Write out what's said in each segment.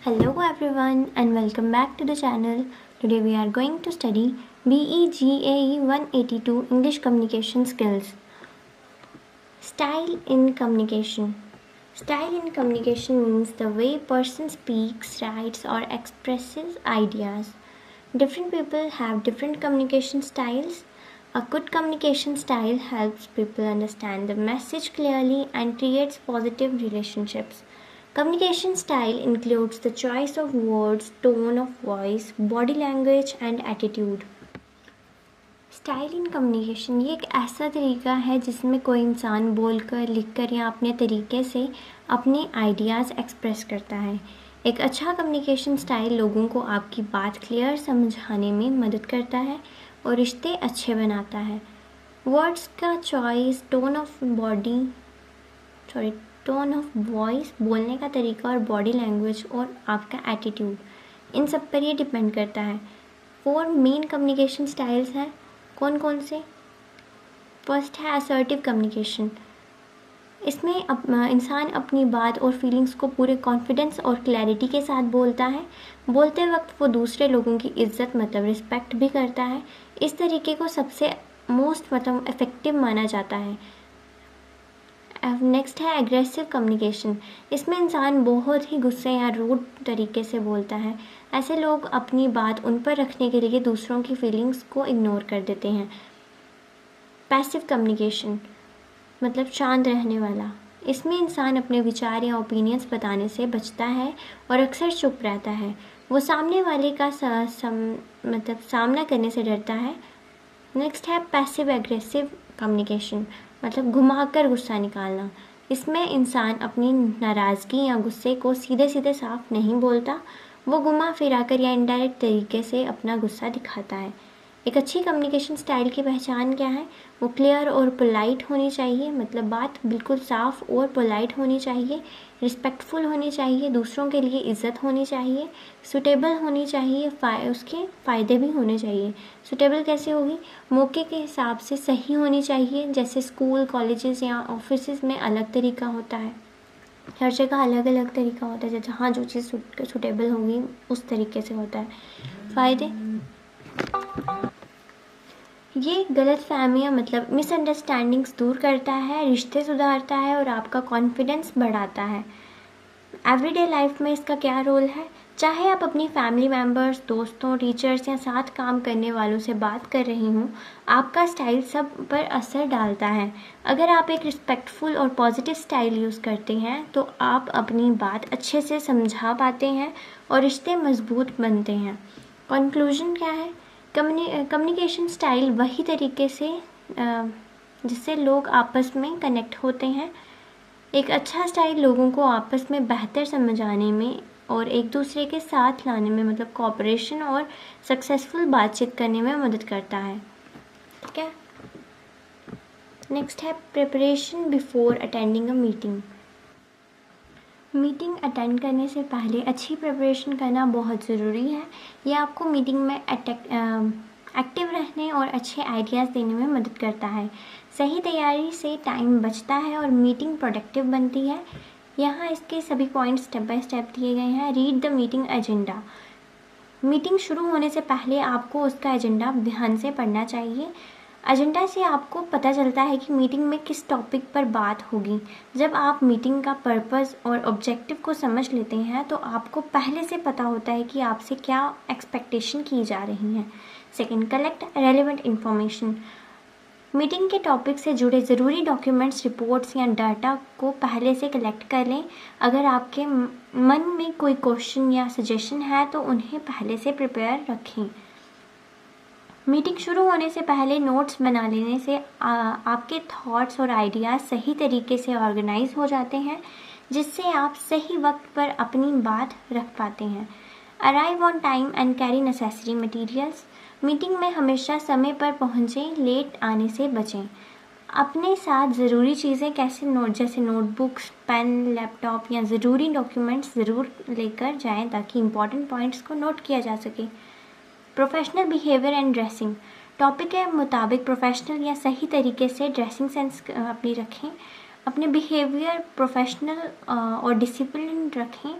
Hello everyone and welcome back to the channel. Today we are going to study BEGAE 182 English Communication Skills. Style in communication. Style in communication means the way person speaks, writes or expresses ideas. Different people have different communication styles. A good communication style helps people understand the message clearly and creates positive relationships. Communication style includes the choice of words, tone of voice, body language and attitude. Style in communication ये एक ऐसा तरीका है जिसमें कोई इंसान बोलकर, लिखकर या अपने तरीके से अपने आइडियाज़ एक्सप्रेस करता है। एक अच्छा कम्युनिकेशन स्टाइल लोगों को आपकी बात क्लियर समझाने में मदद करता है और रिश्ते अच्छे बनाता है। वर्ड्स का चॉइस, टोन ऑफ वॉइस, बोलने का तरीका और बॉडी लैंग्वेज और आपका एटीट्यूड, इन सब पर ये डिपेंड करता है। 4 मेन कम्युनिकेशन स्टाइल्स हैं। कौन कौन से? फर्स्ट है असर्टिव कम्युनिकेशन। इसमें इंसान अपनी बात और फीलिंग्स को पूरे कॉन्फिडेंस और क्लैरिटी के साथ बोलता है। बोलते वक्त वो दूसरे लोगों की इज्जत रिस्पेक्ट भी करता है। इस तरीके को सबसे मोस्ट इफ़ेक्टिव माना जाता है। नेक्स्ट है एग्रेसिव कम्युनिकेशन। इसमें इंसान बहुत ही गुस्से या रूड तरीके से बोलता है। ऐसे लोग अपनी बात उन पर रखने के लिए दूसरों की फीलिंग्स को इग्नोर कर देते हैं। पैसिव कम्युनिकेशन शांत रहने वाला। इसमें इंसान अपने विचार या ओपिनियंस बताने से बचता है और अक्सर चुप रहता है। वो सामने वाले का सामना करने से डरता है। नेक्स्ट है पैसिव एग्रेसिव कम्युनिकेशन, घुमाकर गुस्सा निकालना। इसमें इंसान अपनी नाराज़गी या गुस्से को सीधे सीधे साफ नहीं बोलता, वो घुमा फिराकर या इनडायरेक्ट तरीके से अपना गुस्सा दिखाता है। एक अच्छी कम्युनिकेशन स्टाइल की पहचान क्या है? वो क्लियर और पोलाइट होनी चाहिए, बात बिल्कुल साफ़ और पोलाइट होनी चाहिए, रिस्पेक्टफुल होनी चाहिए, दूसरों के लिए इज़्ज़त होनी चाहिए, सूटेबल होनी चाहिए, उसके फ़ायदे भी होने चाहिए। सूटेबल कैसे होगी? मौके के हिसाब से सही होनी चाहिए। जैसे स्कूल, कॉलेजेस या ऑफिस में अलग तरीका होता है, हर जगह अलग अलग तरीका होता है। जहाँ जो चीज़ सूटेबल होगी उस तरीके से होता है। फ़ायदे, ये गलत फहमियाँ मिसअंडरस्टैंडिंग्स दूर करता है, रिश्ते सुधारता है और आपका कॉन्फिडेंस बढ़ाता है। एवरीडे लाइफ में इसका क्या रोल है? चाहे आप अपनी फैमिली मेम्बर्स, दोस्तों, टीचर्स या साथ काम करने वालों से बात कर रही हूँ, आपका स्टाइल सब पर असर डालता है। अगर आप एक रिस्पेक्टफुल और पॉजिटिव स्टाइल यूज़ करते हैं तो आप अपनी बात अच्छे से समझा पाते हैं और रिश्ते मजबूत बनते हैं। कंक्लूजन क्या है? कम्युनिकेशन स्टाइल वही तरीके से जिससे लोग आपस में कनेक्ट होते हैं। एक अच्छा स्टाइल लोगों को आपस में बेहतर समझ आने में और एक दूसरे के साथ लाने में कोऑपरेशन और सक्सेसफुल बातचीत करने में मदद करता है। ठीक है। नेक्स्ट है preparation before attending a meeting. Meeting attend करने से पहले अच्छी प्रिपरेशन करना बहुत ज़रूरी है। यह आपको मीटिंग में एक्टिव रहने और अच्छे आइडियाज़ देने में मदद करता है। सही तैयारी से टाइम बचता है और मीटिंग प्रोडक्टिव बनती है। यहाँ इसके सभी पॉइंट्स स्टेप बाय स्टेप दिए गए हैं। Read the meeting agenda. Meeting शुरू होने से पहले आपको उसका एजेंडा ध्यान से पढ़ना चाहिए। एजेंडा से आपको पता चलता है कि मीटिंग में किस टॉपिक पर बात होगी। जब आप मीटिंग का पर्पस और ऑब्जेक्टिव को समझ लेते हैं तो आपको पहले से पता होता है कि आपसे क्या एक्सपेक्टेशन की जा रही है। Second, collect relevant information. Meeting के टॉपिक से जुड़े ज़रूरी डॉक्यूमेंट्स, रिपोर्ट्स या डाटा को पहले से कलेक्ट कर लें। अगर आपके मन में कोई क्वेश्चन या सजेशन है तो उन्हें पहले से प्रिपेयर रखें। मीटिंग शुरू होने से पहले नोट्स बना लेने से आपके थॉट्स और आइडियाज़ सही तरीके से ऑर्गेनाइज हो जाते हैं, जिससे आप सही वक्त पर अपनी बात रख पाते हैं। Arrive on time and carry necessary materials. Meeting में हमेशा समय पर पहुँचें, लेट आने से बचें। अपने साथ ज़रूरी चीज़ें जैसे नोटबुक्स, पेन, लैपटॉप या ज़रूरी डॉक्यूमेंट्स ज़रूर लेकर जाएं ताकि इम्पॉर्टेंट पॉइंट्स को नोट किया जा सके। Professional behaviour and dressing. Topic के मुताबिक प्रोफेशनल या सही तरीके से ड्रेसिंग सेंस अपनी रखें। अपने बिहेवियर प्रोफेशनल और डिसिप्लिन रखें।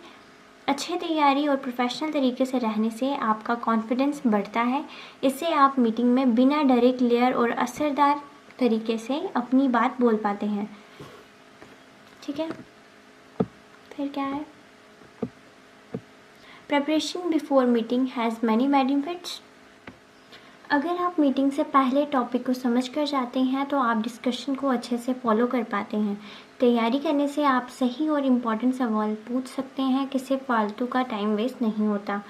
अच्छी तैयारी और प्रोफेशनल तरीके से रहने से आपका कॉन्फिडेंस बढ़ता है। इससे आप मीटिंग में बिना डरे क्लियर और असरदार तरीके से अपनी बात बोल पाते हैं। ठीक है, फिर क्या है? Preparation before meeting has many benefits. अगर आप मीटिंग से पहले टॉपिक को समझ कर जाते हैं तो आप डिस्कशन को अच्छे से फॉलो कर पाते हैं। तैयारी करने से आप सही और इम्पॉर्टेंट सवाल पूछ सकते हैं, किसी फालतू का टाइम वेस्ट नहीं होता।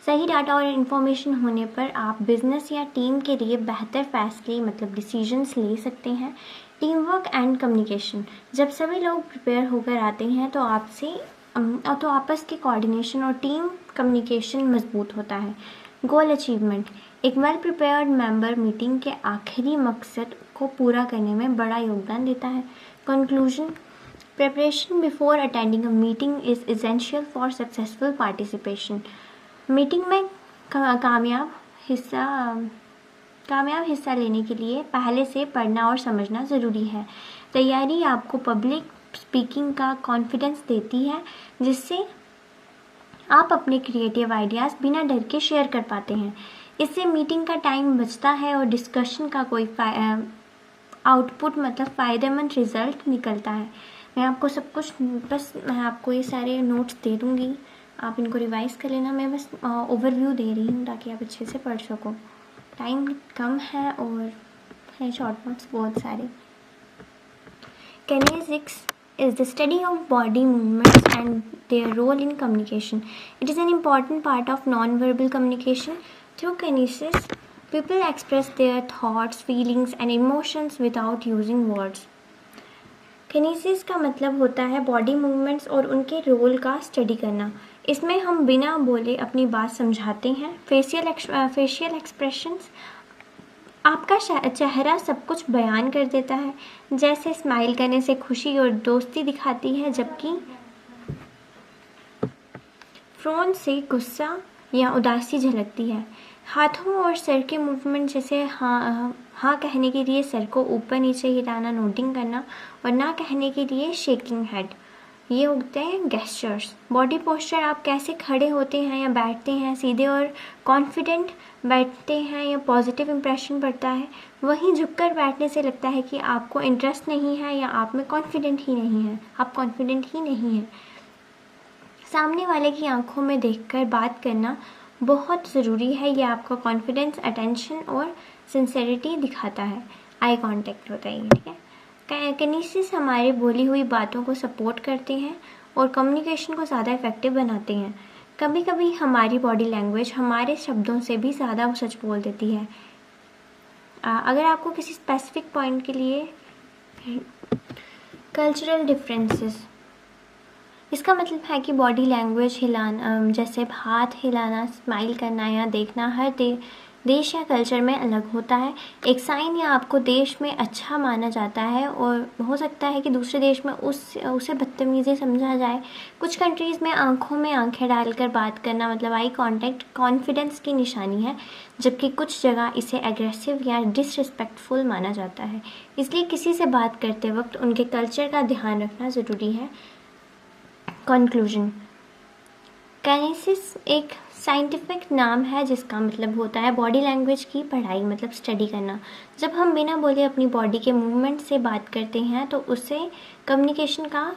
सही डाटा और इन्फॉर्मेशन होने पर आप बिजनेस या टीम के लिए बेहतर फैसले मतलब डिसीजंस ले सकते हैं। टीम वर्क एंड कम्युनिकेशन, जब सभी लोग प्रिपेयर होकर आते हैं तो आपस की कोऑर्डिनेशन और टीम कम्युनिकेशन मजबूत होता है। गोल अचीवमेंट, एक वेल प्रिपेयर्ड मेंबर मीटिंग के आखिरी मकसद को पूरा करने में बड़ा योगदान देता है। Conclusion, preparation before attending a meeting is essential for successful participation. Meeting में कामयाब हिस्सा लेने के लिए पहले से पढ़ना और समझना ज़रूरी है। तैयारी आपको पब्लिक स्पीकिंग का कॉन्फिडेंस देती है, जिससे आप अपने क्रिएटिव आइडियाज़ बिना डर के शेयर कर पाते हैं। इससे मीटिंग का टाइम बचता है और डिस्कशन का कोई आउटपुट मतलब फ़ायदेमंद रिज़ल्ट निकलता है। मैं आपको ये सारे नोट्स दे दूँगी, आप इनको रिवाइज़ कर लेना। मैं बस ओवरव्यू दे रही हूँ ताकि आप अच्छे से पढ़ सको। टाइम कम है और है शॉर्ट नोट्स बहुत सारे। Kinesics is the study of body movements and their role in communication. It is an important part of non-verbal communication. Through kinesis, people express their thoughts, feelings and emotions without using words. किनेसिस का मतलब होता है body movements और उनके role का study करना। इसमें हम बिना बोले अपनी बात समझाते हैं। फेशियल एक्सप्रेशंस, आपका चेहरा सब कुछ बयान कर देता है। जैसे स्माइल करने से खुशी और दोस्ती दिखाती है, जबकि फ्रोन से गुस्सा या उदासी झलकती है। हाथों और सर के मूवमेंट, जैसे हाँ कहने के लिए सर को ऊपर नीचे हिलाना, नोटिंग करना, और ना कहने के लिए शेकिंग हेड, ये होते हैं गेस्चर्स। बॉडी पोस्चर, आप कैसे खड़े होते हैं या बैठते हैं, सीधे और कॉन्फिडेंट बैठते हैं या पॉजिटिव इंप्रेशन पड़ता है। वहीं झुककर बैठने से लगता है कि आपको इंटरेस्ट नहीं है या आप में कॉन्फिडेंट ही नहीं है। सामने वाले की आंखों में देखकर बात करना बहुत ज़रूरी है। यह आपका कॉन्फिडेंस, अटेंशन और सिंसेरिटी दिखाता है। आई कांटेक्ट होता है ये, ठीक है। किनेसिस हमारी बोली हुई बातों को सपोर्ट करते हैं और कम्युनिकेशन को ज़्यादा इफेक्टिव बनाते हैं। कभी कभी हमारी बॉडी लैंग्वेज हमारे शब्दों से भी ज़्यादा सच बोल देती है। अगर आपको किसी स्पेसिफिक पॉइंट के लिए कल्चरल डिफरेंसेस, इसका मतलब है कि बॉडी लैंग्वेज हिलाना, जैसे हाथ हिलाना, स्माइल करना या देखना, हर देश या कल्चर में अलग होता है। एक साइन या आपको देश में अच्छा माना जाता है और हो सकता है कि दूसरे देश में उसे बदतमीजी समझा जाए। कुछ कंट्रीज़ में आंखों में आंखें डालकर बात करना मतलब आई कांटेक्ट कॉन्फिडेंस की निशानी है, जबकि कुछ जगह इसे एग्रेसिव या डिसरिस्पेक्टफुल माना जाता है। इसलिए किसी से बात करते वक्त उनके कल्चर का ध्यान रखना ज़रूरी है। कंक्लूजन, किनेसिस एक साइंटिफिक नाम है जिसका मतलब होता है बॉडी लैंग्वेज की पढ़ाई मतलब स्टडी करना। जब हम बिना बोले अपनी बॉडी के मूवमेंट से बात करते हैं तो उसे कम्युनिकेशन का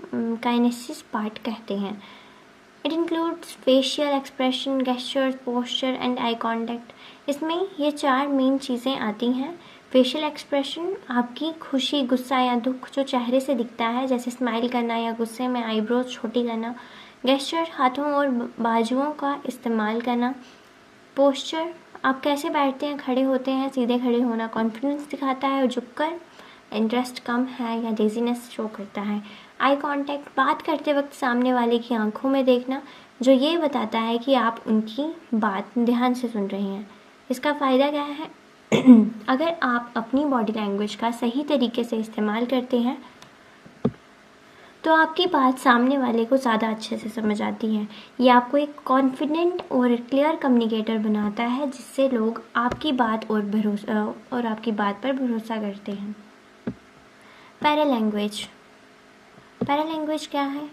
किनेसिस पार्ट कहते हैं। It includes facial expression, gestures, posture and eye contact. इसमें ये 4 मेन चीज़ें आती हैं। फेशियल एक्सप्रेशन, आपकी खुशी, गुस्सा या दुख जो चेहरे से दिखता है, जैसे स्माइल करना या गुस्से में आईब्रोज छोटी करना। गेस्चर, हाथों और बाजुओं का इस्तेमाल करना। पोस्चर, आप कैसे बैठते हैं, खड़े होते हैं, सीधे खड़े होना कॉन्फिडेंस दिखाता है और झुककर इंटरेस्ट कम है या लेजीनेस शो करता है। आई कांटेक्ट, बात करते वक्त सामने वाले की आंखों में देखना, जो ये बताता है कि आप उनकी बात ध्यान से सुन रहे हैं। इसका फ़ायदा क्या है? अगर आप अपनी बॉडी लैंग्वेज का सही तरीके से इस्तेमाल करते हैं तो आपकी बात सामने वाले को ज़्यादा अच्छे से समझ आती है। ये आपको एक कॉन्फिडेंट और क्लियर कम्युनिकेटर बनाता है, जिससे लोग आपकी बात पर भरोसा करते हैं। पैरालैंग्वेज क्या है?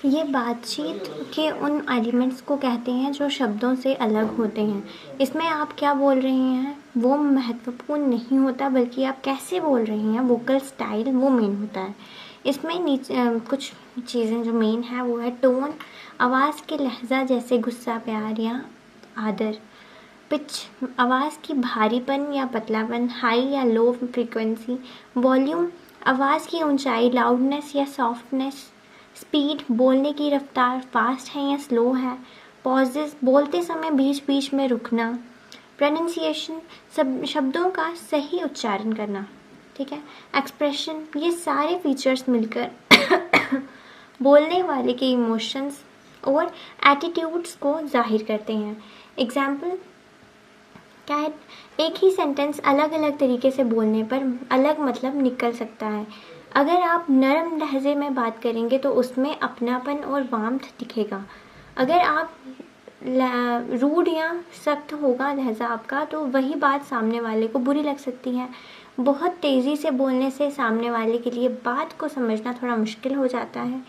ये बातचीत के उन एलिमेंट्स को कहते हैं जो शब्दों से अलग होते हैं। इसमें आप क्या बोल रहे हैं वो महत्वपूर्ण नहीं होता, बल्कि आप कैसे बोल रहे हैं, वोकल स्टाइल, वो मेन होता है। इसमें कुछ चीज़ें जो मेन है वो है टोन, आवाज़ के लहजा जैसे गुस्सा, प्यार या आदर। पिच, आवाज़ की भारीपन या पतलापन, हाई या लो फ्रीक्वेंसी। वॉल्यूम, आवाज़ की ऊंचाई, लाउडनेस या सॉफ्टनेस। स्पीड, बोलने की रफ्तार, फास्ट है या स्लो है। पॉजेस, बोलते समय बीच बीच में रुकना। प्रोनाउंसिएशन, सब शब्दों का सही उच्चारण करना, ठीक है। एक्सप्रेशन, ये सारे फीचर्स मिलकर बोलने वाले के इमोशंस और एटीट्यूड्स को जाहिर करते हैं। एग्जाम्पल क्या है, एक ही सेंटेंस अलग अलग तरीके से बोलने पर अलग मतलब निकल सकता है। अगर आप नरम लहजे में बात करेंगे तो उसमें अपनापन और वार्मथ दिखेगा। अगर आप रूड या सख्त होगा लहजा आपका, तो वही बात सामने वाले को बुरी लग सकती है। बहुत तेज़ी से बोलने से सामने वाले के लिए बात को समझना थोड़ा मुश्किल हो जाता है।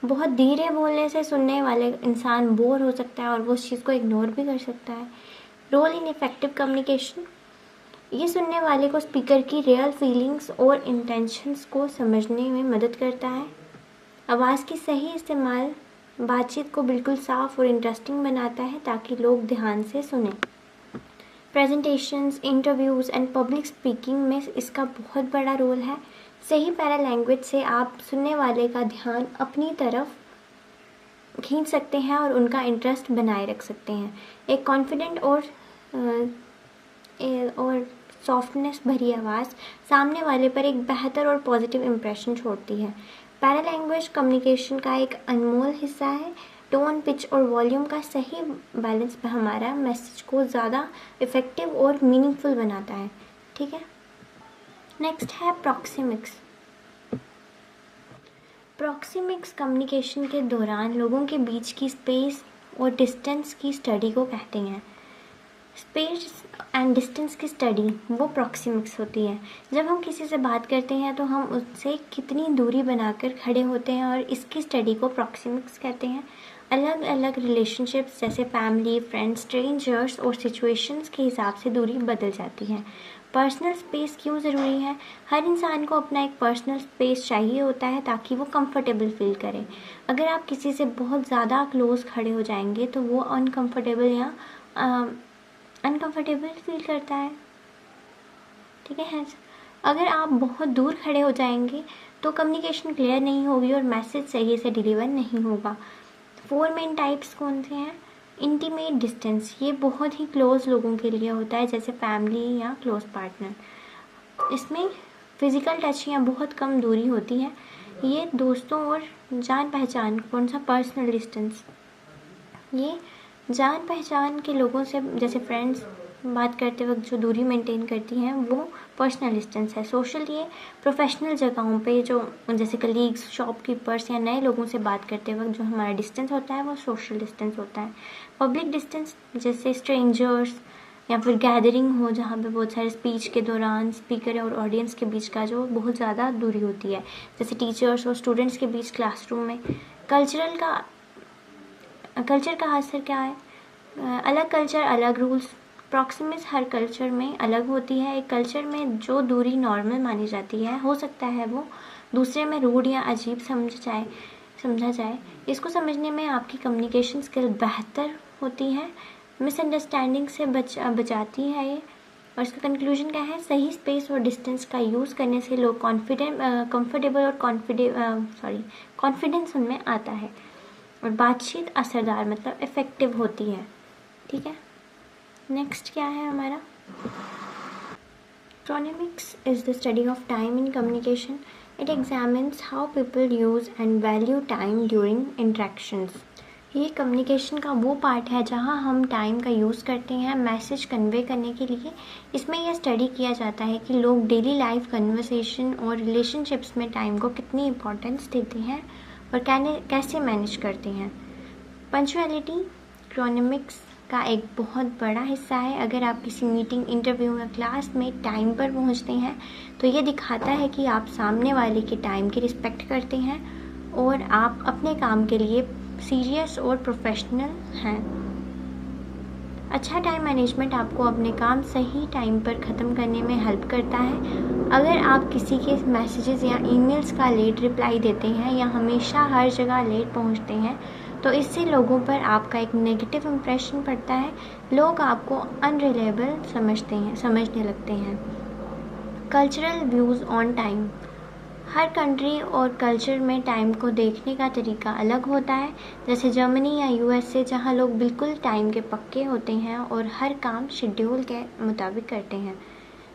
बहुत धीरे बोलने से सुनने वाले इंसान बोर हो सकता है और वो उस चीज़ को इग्नोर भी कर सकता है। रोल इन इफेक्टिव कम्युनिकेशन, ये सुनने वाले को स्पीकर की रियल फीलिंग्स और इंटेंशंस को समझने में मदद करता है। आवाज़ की सही इस्तेमाल बातचीत को बिल्कुल साफ और इंटरेस्टिंग बनाता है ताकि लोग ध्यान से सुनें। Presentations, interviews and public speaking में इसका बहुत बड़ा रोल है। सही पैरा लैंग्वेज से आप सुनने वाले का ध्यान अपनी तरफ खींच सकते हैं और उनका इंटरेस्ट बनाए रख सकते हैं। एक कॉन्फिडेंट और सॉफ्टनेस भरी आवाज़ सामने वाले पर एक बेहतर और पॉजिटिव इम्प्रेशन छोड़ती है। पैरा लैंग्वेज कम्युनिकेशन का एक अनमोल हिस्सा है। टोन, पिच और वॉल्यूम का सही बैलेंस हमारा मैसेज को ज़्यादा इफ़ेक्टिव और मीनिंगफुल बनाता है, ठीक है। नेक्स्ट है प्रॉक्सिमिक्स। प्रॉक्सिमिक्स कम्युनिकेशन के दौरान लोगों के बीच की स्पेस और डिस्टेंस की स्टडी को कहते हैं। स्पेस एंड डिस्टेंस की स्टडी वो प्रॉक्सिमिक्स होती है। जब हम किसी से बात करते हैं तो हम उससे कितनी दूरी बनाकर खड़े होते हैं और इसकी स्टडी को प्रॉक्सिमिक्स कहते हैं। अलग अलग रिलेशनशिप्स जैसे फैमिली, फ्रेंड्स, स्ट्रेंजर्स और सिचुएशंस के हिसाब से दूरी बदल जाती है। पर्सनल स्पेस क्यों ज़रूरी है? हर इंसान को अपना एक पर्सनल स्पेस चाहिए होता है ताकि वो कंफर्टेबल फील करे। अगर आप किसी से बहुत ज़्यादा क्लोज खड़े हो जाएंगे तो वो अनकंफर्टेबल फील करता है, ठीक है। अगर आप बहुत दूर खड़े हो जाएंगे तो कम्युनिकेशन क्लियर नहीं होगी और मैसेज सही से डिलीवर नहीं होगा। 4 मेन टाइप्स कौन से हैं? इंटीमेट डिस्टेंस, ये बहुत ही क्लोज लोगों के लिए होता है जैसे फैमिली या क्लोज पार्टनर। इसमें फिजिकल टच या बहुत कम दूरी होती है। ये दोस्तों और जान पहचान। कौन सा? पर्सनल डिस्टेंस, ये जान पहचान के लोगों से जैसे फ्रेंड्स बात करते वक्त जो दूरी मेंटेन करती हैं वो पर्सनल डिस्टेंस है। सोशल, ये प्रोफेशनल जगहों पे जो जैसे कलीग्स, शॉपकीपर्स या नए लोगों से बात करते वक्त जो हमारा डिस्टेंस होता है वो सोशल डिस्टेंस होता है। पब्लिक डिस्टेंस जैसे स्ट्रेंजर्स या फिर गैदरिंग हो जहाँ पे बहुत सारे स्पीच के दौरान स्पीकर और ऑडियंस के बीच का जो बहुत ज़्यादा दूरी होती है, जैसे टीचर्स और स्टूडेंट्स के बीच क्लासरूम में। कल्चर का असर क्या है? अलग कल्चर अलग रूल्स। प्रॉक्सिमिक्स हर कल्चर में अलग होती है। एक कल्चर में जो दूरी नॉर्मल मानी जाती है हो सकता है वो दूसरे में रूड या अजीब समझा जाए। इसको समझने में आपकी कम्युनिकेशन स्किल बेहतर होती है, मिसअंडरस्टैंडिंग से बचाती है ये। और इसका कंक्लूजन क्या है? सही स्पेस और डिस्टेंस का यूज़ करने से लोग कंफर्टेबल और कॉन्फिडेंस उनमें आता है और बातचीत असरदार मतलब इफ़ेक्टिव होती है, ठीक है। नेक्स्ट क्या है हमारा? Chronemics is the study of time in communication. It examines how people use and value time during interactions. ये कम्युनिकेशन का वो पार्ट है जहाँ हम टाइम का यूज़ करते हैं मैसेज कन्वे करने के लिए। इसमें यह स्टडी किया जाता है कि लोग डेली लाइफ कन्वर्सेशन और रिलेशनशिप्स में टाइम को कितनी इम्पोर्टेंस देते हैं और कैसे मैनेज करते हैं। पंक्चुअलिटी क्रोनेमिक्स का एक बहुत बड़ा हिस्सा है। अगर आप किसी मीटिंग, इंटरव्यू या क्लास में टाइम पर पहुंचते हैं तो ये दिखाता है कि आप सामने वाले के टाइम की रिस्पेक्ट करते हैं और आप अपने काम के लिए सीरियस और प्रोफेशनल हैं। अच्छा टाइम मैनेजमेंट आपको अपने काम सही टाइम पर ख़त्म करने में हेल्प करता है। अगर आप किसी के मैसेजेस या ईमेल्स का लेट रिप्लाई देते हैं या हमेशा हर जगह लेट पहुंचते हैं तो इससे लोगों पर आपका एक नेगेटिव इम्प्रेशन पड़ता है। लोग आपको अनरिलायबल समझने लगते हैं। Cultural views on time. Her country और कल्चर में टाइम को देखने का तरीका अलग होता है। जैसे जर्मनी या यूएसए, जहाँ लोग बिल्कुल टाइम के पक्के होते हैं और हर काम शेड्यूल के मुताबिक करते हैं।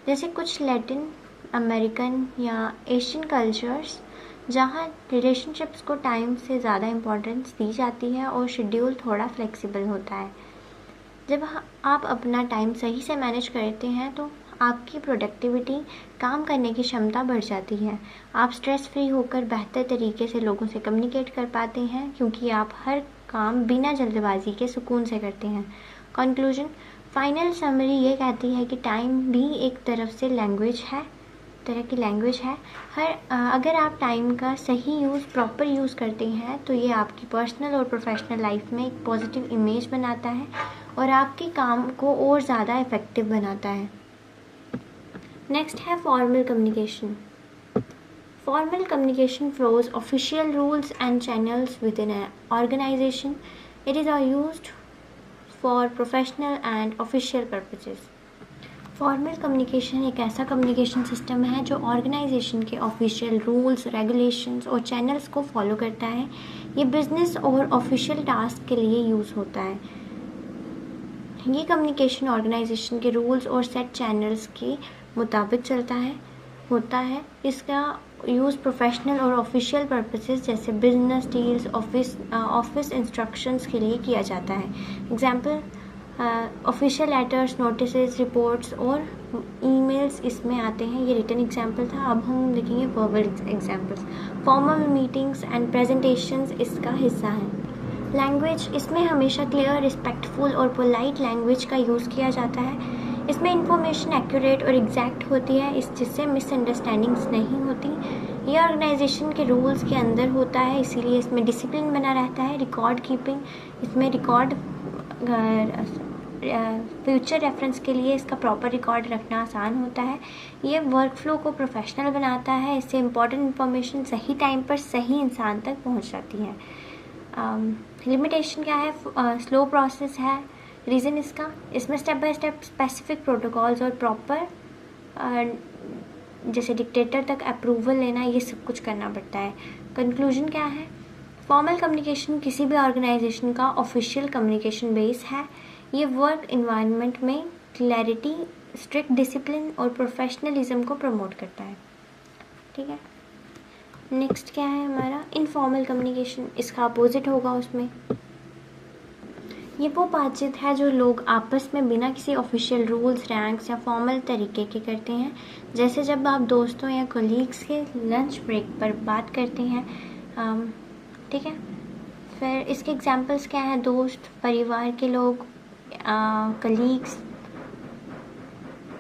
जैसे कुछ लैटिन अमेरिकन या एशियन कल्चर्स, जहाँ रिलेशनशिप्स को टाइम से ज़्यादा इम्पोर्टेंस दी जाती है और शेड्यूल थोड़ा फ्लेक्सिबल होता है। जब आप अपना टाइम सही से मैनेज करते हैं तो आपकी प्रोडक्टिविटी, काम करने की क्षमता बढ़ जाती है। आप स्ट्रेस फ्री होकर बेहतर तरीके से लोगों से कम्युनिकेट कर पाते हैं क्योंकि आप हर काम बिना जल्दबाजी के सुकून से करते हैं। कंक्लूजन, फाइनल समरी ये कहती है कि टाइम भी एक तरह की लैंग्वेज है। अगर आप टाइम का सही प्रॉपर यूज़ करते हैं तो ये आपकी पर्सनल और प्रोफेशनल लाइफ में एक पॉजिटिव इमेज बनाता है और आपके काम को और ज़्यादा इफ़ेक्टिव बनाता है। नेक्स्ट है formal communication. Formal communication flows official rules and channels within an organisation. It is used for professional and official purposes. Formal communication एक ऐसा कम्युनिकेशन सिस्टम है जो ऑर्गेनाइजेशन के ऑफिशियल रूल्स, रेगुलेशंस और channels को follow करता है। ये बिजनेस और ऑफिशियल टास्क के लिए यूज़ होता है। ये कम्युनिकेशन ऑर्गेनाइजेशन के रूल्स और सेट चैनल्स के मुताबिक होता है। इसका यूज़ प्रोफेशनल और ऑफिशियल पर्पसेस जैसे बिजनेस डील्स, ऑफिस इंस्ट्रक्शंस के लिए किया जाता है। Example, official letters, notices, reports और ईमेल्स इसमें आते हैं। ये रिटन एग्जाम्पल था। अब हम देखेंगे verbal examples. Formal meetings and presentations इसका हिस्सा है। लैंग्वेज, इसमें हमेशा क्लियर, रिस्पेक्टफुल और पोलाइट लैंग्वेज का यूज़ किया जाता है। इसमें इंफॉर्मेशन एक्यूरेट और एग्जैक्ट होती है, जिससे मिसअंडरस्टैंडिंग्स नहीं होती। ये ऑर्गेनाइजेशन के रूल्स के अंदर होता है, इसीलिए इसमें डिसिप्लिन बना रहता है। रिकॉर्ड कीपिंग, इसमें रिकॉर्ड फ्यूचर रेफरेंस के लिए इसका प्रॉपर रिकॉर्ड रखना आसान होता है। ये वर्क फ्लो को प्रोफेशनल बनाता है। इससे इम्पॉर्टेंट इन्फॉर्मेशन सही टाइम पर सही इंसान तक पहुंच जाती है। लिमिटेशन क्या है? स्लो प्रोसेस है। रीज़न इसमें step by step specific protocols और प्रॉपर जैसे डिक्टेटर तक अप्रूवल लेना, ये सब कुछ करना पड़ता है। कंक्लूजन क्या है? फॉर्मल कम्युनिकेशन किसी भी ऑर्गेनाइजेशन का ऑफिशियल कम्युनिकेशन बेस है। ये वर्क इन्वायरमेंट में क्लैरिटी, स्ट्रिक्ट डिसिप्लिन और प्रोफेशनलिज्म को प्रमोट करता है। ठीक है। नेक्स्ट क्या है हमारा? इनफॉर्मल कम्युनिकेशन, इसका अपोजिट होगा उसमें। ये वो बातचीत है जो लोग आपस में बिना किसी ऑफिशियल रूल्स, रैंक्स या फॉर्मल तरीके के करते हैं। जैसे जब आप दोस्तों या कलीग्स के लंच ब्रेक पर बात करते हैं। ठीक है। फिर इसके एग्जांपल्स क्या हैं? दोस्त, परिवार के लोग, कलीग्स।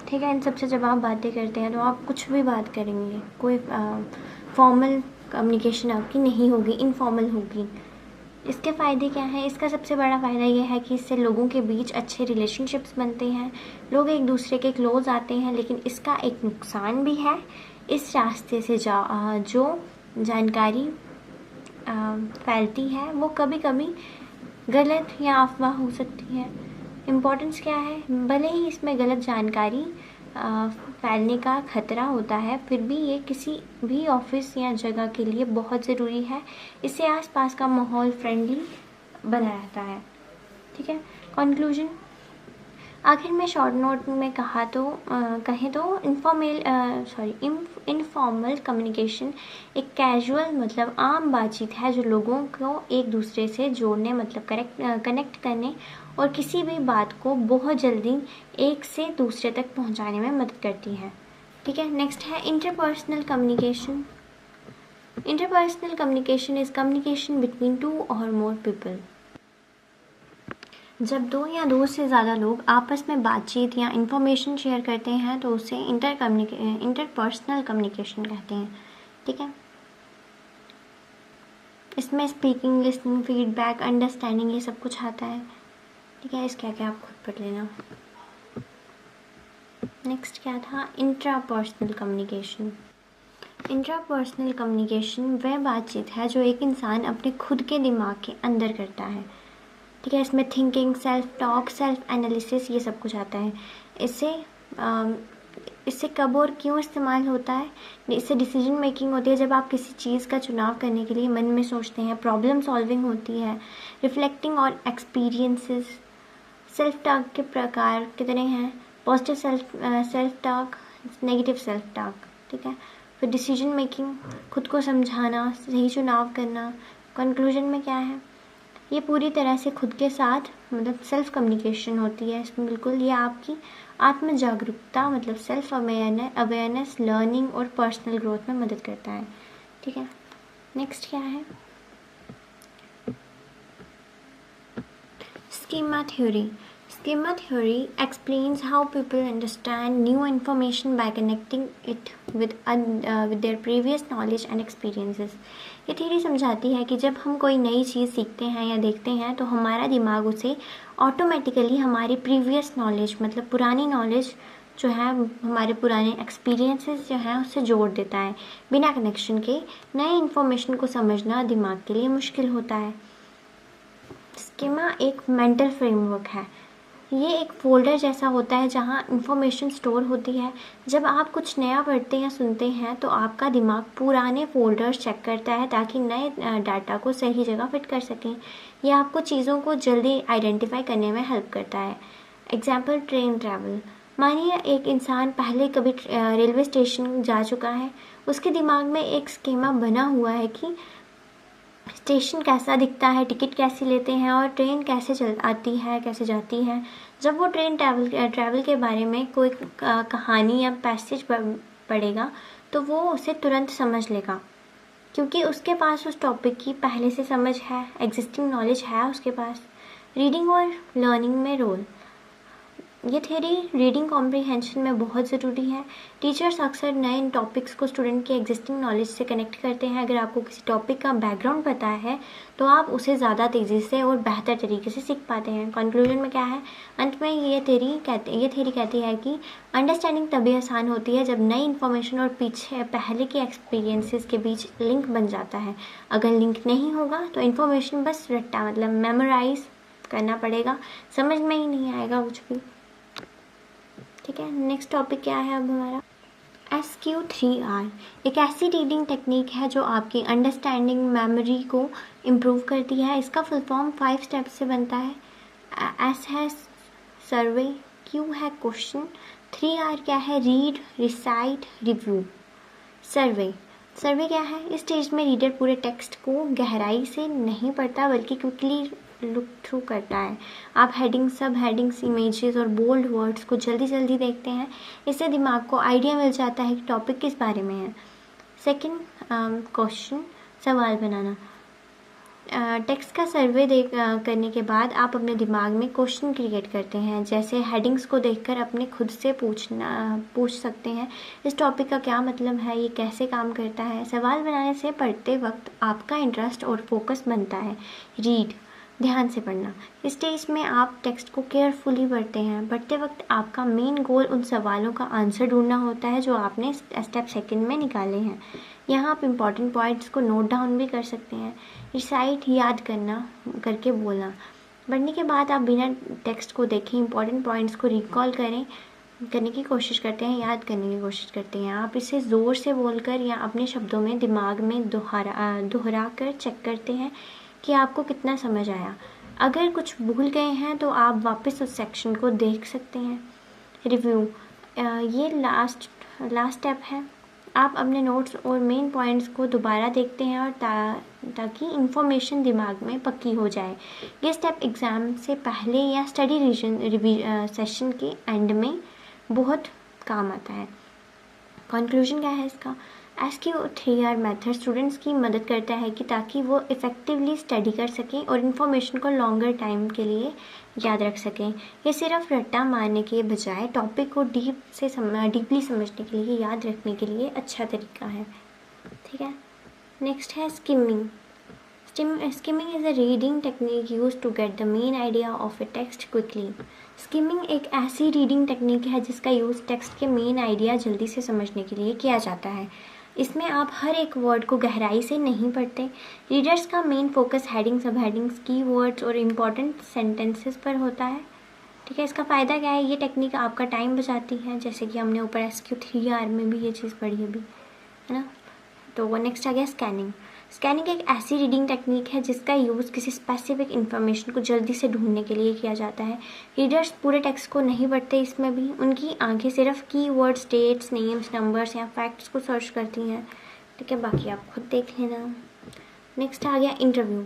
ठीक है। इन सबसे जब आप बातें करते हैं तो आप कुछ भी बात करेंगे, कोई फॉर्मल कम्युनिकेशन आपकी नहीं होगी, इनफॉर्मल होगी। इसके फ़ायदे क्या हैं? इसका सबसे बड़ा फ़ायदा ये है कि इससे लोगों के बीच अच्छे रिलेशनशिप्स बनते हैं, लोग एक दूसरे के क्लोज आते हैं। लेकिन इसका एक नुकसान भी है। इस रास्ते से जो जानकारी फैलती है वो कभी कभी गलत या अफवाह हो सकती है। इम्पोर्टेंस क्या है? भले ही इसमें गलत जानकारी फैलने का खतरा होता है, फिर भी ये किसी भी ऑफिस या जगह के लिए बहुत ज़रूरी है। इससे आसपास का माहौल फ्रेंडली बना रहता है। ठीक है। कंक्लूजन, आखिर में शॉर्ट नोट में कहें तो इनफॉर्मल कम्युनिकेशन एक कैजुअल मतलब आम बातचीत है जो लोगों को एक दूसरे से जोड़ने मतलब कनेक्ट करने और किसी भी बात को बहुत जल्दी एक से दूसरे तक पहुंचाने में मदद करती है। ठीक है। नेक्स्ट है interpersonal communication. Interpersonal communication is communication between two और मोर पीपल. जब दो या दो से ज़्यादा लोग आपस में बातचीत या इन्फॉर्मेशन शेयर करते हैं तो उसे इंटरपर्सनल कम्युनिकेशन कहते हैं. ठीक है. इसमें स्पीकिंग, लिसनिंग, फीडबैक, अंडरस्टैंडिंग ये सब कुछ आता है। ठीक है, इसके आगे आप खुद पढ़ लेना। नेक्स्ट क्या था, इंट्रापर्सनल कम्युनिकेशन। इंट्रापर्सनल कम्युनिकेशन वह बातचीत है जो एक इंसान अपने खुद के दिमाग के अंदर करता है। ठीक है, इसमें thinking, self talk, self analysis ये सब कुछ आता है। इससे कब और क्यों इस्तेमाल होता है, इससे डिसीजन मेकिंग होती है जब आप किसी चीज़ का चुनाव करने के लिए मन में सोचते हैं, प्रॉब्लम सॉल्विंग होती है, रिफ्लेक्टिंग और एक्सपीरियंसेस। सेल्फ टॉक के प्रकार कितने हैं, positive self talk, negative self talk. ठीक है, फिर डिसीजन मेकिंग, खुद को समझाना, सही चुनाव करना। कंक्लूजन में क्या है, ये पूरी तरह से खुद के साथ मतलब सेल्फ कम्युनिकेशन होती है इसमें। बिल्कुल ये आपकी आत्म जागरूकता मतलब सेल्फ अवेयरनेस, लर्निंग और पर्सनल ग्रोथ में मदद करता है। ठीक है, नेक्स्ट क्या है, schema theory. Schema theory explains how people understand new information by connecting it with their previous knowledge and experiences. ये थ्योरी समझाती है कि जब हम कोई नई चीज़ सीखते हैं या देखते हैं तो हमारा दिमाग उसे ऑटोमेटिकली हमारी प्रीवियस नॉलेज मतलब पुरानी नॉलेज जो है, हमारे पुराने एक्सपीरियंसेस जो हैं उससे जोड़ देता है। बिना कनेक्शन के नए इन्फॉर्मेशन को समझना दिमाग के लिए मुश्किल होता है। स्कीमा एक मेंटल फ्रेमवर्क है। ये एक फोल्डर जैसा होता है जहाँ इंफॉर्मेशन स्टोर होती है। जब आप कुछ नया पढ़ते या सुनते हैं तो आपका दिमाग पुराने फोल्डर्स चेक करता है ताकि नए डाटा को सही जगह फिट कर सकें। यह आपको चीज़ों को जल्दी आइडेंटिफाई करने में हेल्प करता है। Example, train travel. मानिए एक इंसान पहले कभी रेलवे स्टेशन जा चुका है, उसके दिमाग में एक स्कीमा बना हुआ है कि स्टेशन कैसा दिखता है, टिकट कैसे लेते हैं और ट्रेन कैसे चल आती है, कैसे जाती है। जब वो ट्रेन ट्रैवल के बारे में कोई कहानी या पैसेज पढ़ेगा तो वो उसे तुरंत समझ लेगा क्योंकि उसके पास उस टॉपिक की पहले से समझ है, एग्जिस्टिंग नॉलेज है उसके पास। रीडिंग और लर्निंग में रोल। ये थ्योरी रीडिंग कॉम्प्रिहेंशन में बहुत ज़रूरी है। टीचर्स अक्सर नए टॉपिक्स को स्टूडेंट के एग्जिस्टिंग नॉलेज से कनेक्ट करते हैं। अगर आपको किसी टॉपिक का बैकग्राउंड पता है तो आप उसे ज़्यादा तेज़ी से और बेहतर तरीके से सीख पाते हैं। कंक्लूजन में क्या है, अंत में ये थ्योरी कहती है कि अंडरस्टैंडिंग तभी आसान होती है जब नई इन्फॉर्मेशन और पहले के एक्सपीरियंसेस के बीच लिंक बन जाता है। अगर लिंक नहीं होगा तो इन्फॉर्मेशन बस रट्टा मतलब मेमोराइज करना पड़ेगा, समझ में ही नहीं आएगा कुछ भी। ठीक है, नेक्स्ट टॉपिक क्या है अब हमारा, SQ3R। एक ऐसी रीडिंग टेक्निक है जो आपकी अंडरस्टैंडिंग मेमोरी को इम्प्रूव करती है। इसका फुल फॉर्म 5 स्टेप्स से बनता है। S है सर्वे, Q है क्वेश्चन, 3R क्या है, रीड, रिसाइट, रिव्यू। सर्वे क्या है, इस स्टेज में रीडर पूरे टेक्स्ट को गहराई से नहीं पढ़ता बल्कि क्विकली लुक थ्रू करता है। आप हेडिंग, सब हेडिंग्स, इमेजेस और बोल्ड वर्ड्स को जल्दी देखते हैं। इससे दिमाग को आइडिया मिल जाता है कि टॉपिक किस बारे में है। सेकंड, क्वेश्चन, सवाल बनाना। टेक्स्ट का सर्वे करने के बाद आप अपने दिमाग में क्वेश्चन क्रिएट करते हैं। जैसे हेडिंग्स को देखकर अपने खुद से पूछ सकते हैं इस टॉपिक का क्या मतलब है, ये कैसे काम करता है। सवाल बनाने से पढ़ते वक्त आपका इंटरेस्ट और फोकस बनता है। रीड, ध्यान से पढ़ना। इस स्टेज में आप टेक्स्ट को केयरफुली पढ़ते हैं। पढ़ते वक्त आपका मेन गोल उन सवालों का आंसर ढूंढना होता है जो आपने स्टेप सेकंड में निकाले हैं। यहाँ आप इम्पॉर्टेंट पॉइंट्स को नोट डाउन भी कर सकते हैं। रिसाइट, याद करके बोलना। पढ़ने के बाद आप बिना टेक्स्ट को देखें इम्पॉर्टेंट पॉइंट्स को रिकॉल करने की कोशिश करते हैं, याद करने की कोशिश करते हैं। आप इसे ज़ोर से बोलकर या अपने शब्दों में दिमाग में दोहरा कर चेक करते हैं कि आपको कितना समझ आया। अगर कुछ भूल गए हैं तो आप वापस उस सेक्शन को देख सकते हैं। रिव्यू, ये लास्ट स्टेप है। आप अपने नोट्स और मेन पॉइंट्स को दोबारा देखते हैं और ताकि इन्फॉर्मेशन दिमाग में पक्की हो जाए। ये स्टेप एग्ज़ाम से पहले या स्टडी सेशन के एंड में बहुत काम आता है। कंक्लूजन क्या है इसका, SQ3R मेथड स्टूडेंट्स की मदद करता है कि ताकि वो इफ़ेक्टिवली स्टडी कर सकें और इन्फॉर्मेशन को लॉन्गर टाइम के लिए याद रख सकें। ये सिर्फ रट्टा मारने के बजाय टॉपिक को डीपली समझने के लिए, याद रखने के लिए अच्छा तरीका है। ठीक है, नेक्स्ट है skimming. Skimming is a reading technique used to get the main idea of a text quickly. Skimming एक ऐसी रीडिंग टेक्निक है जिसका यूज़ टेक्स्ट के मेन आइडिया जल्दी से समझने के लिए किया जाता है। इसमें आप हर एक वर्ड को गहराई से नहीं पढ़ते। रीडर्स का मेन फोकस हेडिंग, सब हेडिंग्स, की वर्ड्स और इम्पॉर्टेंट सेंटेंसेस पर होता है। ठीक है, इसका फ़ायदा क्या है? ये टेक्निक आपका टाइम बचाती है, जैसे कि हमने ऊपर SQ3R में भी ये चीज़ पढ़ी अभी, है ना। तो वो नेक्स्ट आ गया स्कैनिंग। स्कैनिंग एक ऐसी रीडिंग टेक्निक है जिसका यूज़ किसी स्पेसिफिक इन्फॉर्मेशन को जल्दी से ढूंढने के लिए किया जाता है। रीडर्स पूरे टेक्स्ट को नहीं पढ़ते, इसमें भी उनकी आंखें सिर्फ कीवर्ड्स, डेट्स, नेम्स, नंबर्स या फैक्ट्स को सर्च करती हैं। ठीक है, बाकी आप खुद देख लेना। नेक्स्ट आ गया इंटरव्यू।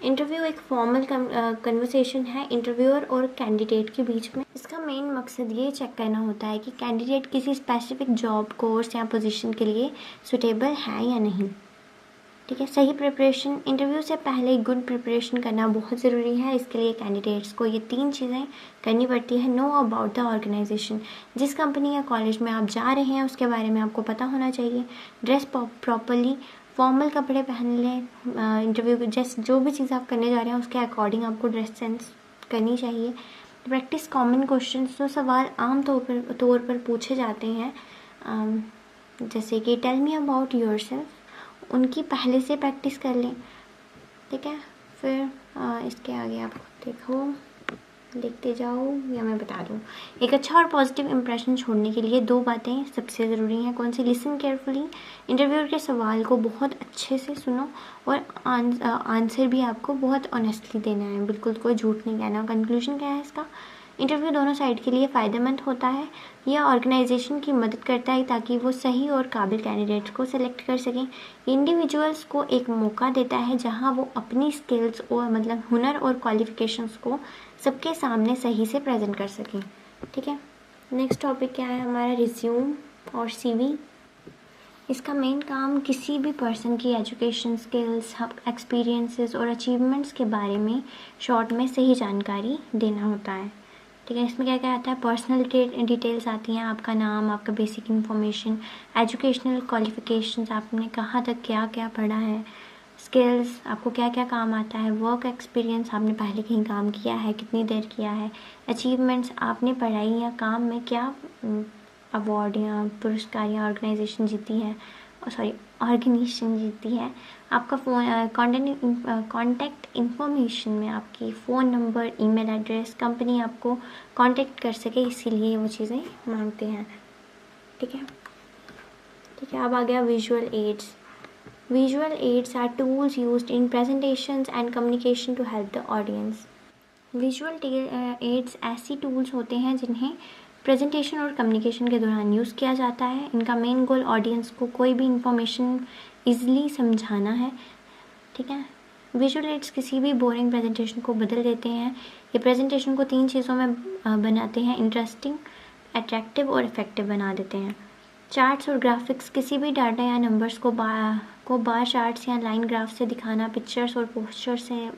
इंटरव्यू एक फॉर्मल कन्वर्सेशन है इंटरव्यूअर और कैंडिडेट के बीच में। इसका मेन मकसद ये चेक करना होता है कि कैंडिडेट किसी स्पेसिफिक जॉब, कोर्स या पोजीशन के लिए सुटेबल है या नहीं। ठीक है, सही प्रिपरेशन। इंटरव्यू से पहले गुड प्रिपरेशन करना बहुत ज़रूरी है। इसके लिए कैंडिडेट्स को ये 3 चीज़ें करनी पड़ती है। नो अबाउट द ऑर्गेनाइजेशन, जिस कंपनी या कॉलेज में आप जा रहे हैं उसके बारे में आपको पता होना चाहिए। ड्रेस प्रॉपरली, फॉर्मल कपड़े पहन लें। इंटरव्यू जैसे जो भी चीज़ आप करने जा रहे हैं उसके अकॉर्डिंग आपको ड्रेस सेंस करनी चाहिए। प्रैक्टिस कॉमन क्वेश्चंस, जो सवाल आम तौर पर पूछे जाते हैं, जैसे कि टेल मी अबाउट योरसेल्फ, उनकी पहले से प्रैक्टिस कर लें। ठीक है, फिर इसके आगे आप देखो, देखते जाओ या मैं बता दूँ। एक अच्छा और पॉजिटिव इंप्रेशन छोड़ने के लिए 2 बातें सबसे ज़रूरी हैं। कौन सी? लिसन केयरफुली, इंटरव्यूअर के सवाल को बहुत अच्छे से सुनो और आंसर भी आपको बहुत ऑनेस्टली देना है, बिल्कुल कोई झूठ नहीं कहना। कंक्लूजन क्या है इसका? इंटरव्यू दोनों साइड के लिए फ़ायदेमंद होता है। यह ऑर्गेनाइजेशन की मदद करता है ताकि वो सही और काबिल कैंडिडेट्स को सेलेक्ट कर सकें। इंडिविजुअल्स को एक मौका देता है जहां वो अपनी स्किल्स और मतलब हुनर और क्वालिफिकेशंस को सबके सामने सही से प्रेजेंट कर सकें। ठीक है, नेक्स्ट टॉपिक क्या है हमारा? रिज्यूम और CV। इसका मेन काम किसी भी पर्सन की एजुकेशन, स्किल्स, एक्सपीरियंसेस और अचीवमेंट्स के बारे में शॉर्ट में सही जानकारी देना होता है। ठीक है, इसमें क्या क्या आता है? पर्सनल डिटेल्स आती हैं, आपका नाम, आपका बेसिक इन्फॉर्मेशन, एजुकेशनल क्वालिफिकेशंस, आपने कहाँ तक क्या क्या पढ़ा है, स्किल्स, आपको क्या क्या काम आता है, वर्क एक्सपीरियंस, आपने पहले कहीं काम किया है, कितनी देर किया है, अचीवमेंट्स, आपने पढ़ाई या काम में क्या अवार्ड या पुरस्कार या ऑर्गेनाइजेशन जीती है, ऑर्गेनाइजेशन जीती है। आपका कॉन्टैक्ट इन्फॉर्मेशन में आपकी phone number, email address, company आपको कांटेक्ट कर सके, इसीलिए वो चीज़ें मांगते हैं। ठीक है, अब आ गया visual aids. Visual aids are tools used in presentations and communication to help the audience. Visual aids ऐसी टूल्स होते हैं जिन्हें प्रेजेंटेशन और कम्युनिकेशन के दौरान यूज़ किया जाता है। इनका मेन गोल ऑडियंस को कोई भी इंफॉर्मेशन ईजिली समझाना है। ठीक है, विजुअल एड्स किसी भी बोरिंग प्रेजेंटेशन को बदल देते हैं। ये प्रेजेंटेशन को 3 चीज़ों में बनाते हैं: इंटरेस्टिंग, अट्रैक्टिव और इफेक्टिव बना देते हैं। चार्ट्स और ग्राफिक्स, किसी भी डाटा या नंबर्स को बार चार्ट्स या लाइन ग्राफ से दिखाना। पिक्चर्स और पोस्टर से,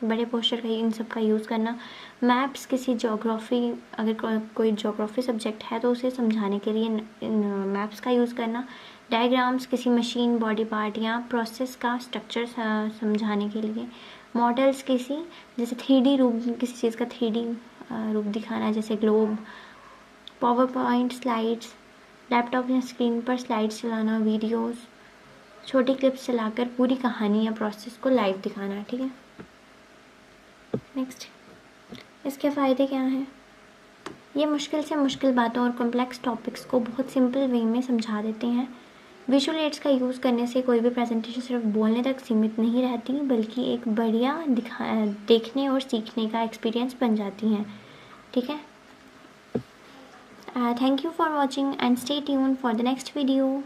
बड़े पोस्टर का, इन सब का यूज़ करना। मैप्स, किसी जोग्राफ़ी, अगर कोई जोग्राफ़ी सब्जेक्ट है तो उसे समझाने के लिए मैप्स का यूज़ करना। डायग्राम्स, किसी मशीन, बॉडी पार्ट या प्रोसेस का स्ट्रक्चर समझाने के लिए। मॉडल्स, किसी जैसे 3D रूप, किसी चीज़ का 3D रूप दिखाना, जैसे globe. Power point slides, laptop या स्क्रीन पर स्लाइड्स चलाना। वीडियोस, छोटी क्लिप्स चलाकर पूरी कहानी या प्रोसेस को लाइव दिखाना। ठीक है, नेक्स्ट, इसके फ़ायदे क्या हैं? ये मुश्किल से मुश्किल बातों और कॉम्प्लेक्स टॉपिक्स को बहुत सिंपल वे में समझा देते हैं। विजुअल एड्स का यूज़ करने से कोई भी प्रेजेंटेशन सिर्फ बोलने तक सीमित नहीं रहती, बल्कि एक बढ़िया देखने और सीखने का एक्सपीरियंस बन जाती हैं। ठीक है, thank you for watching and stay tuned for the next video.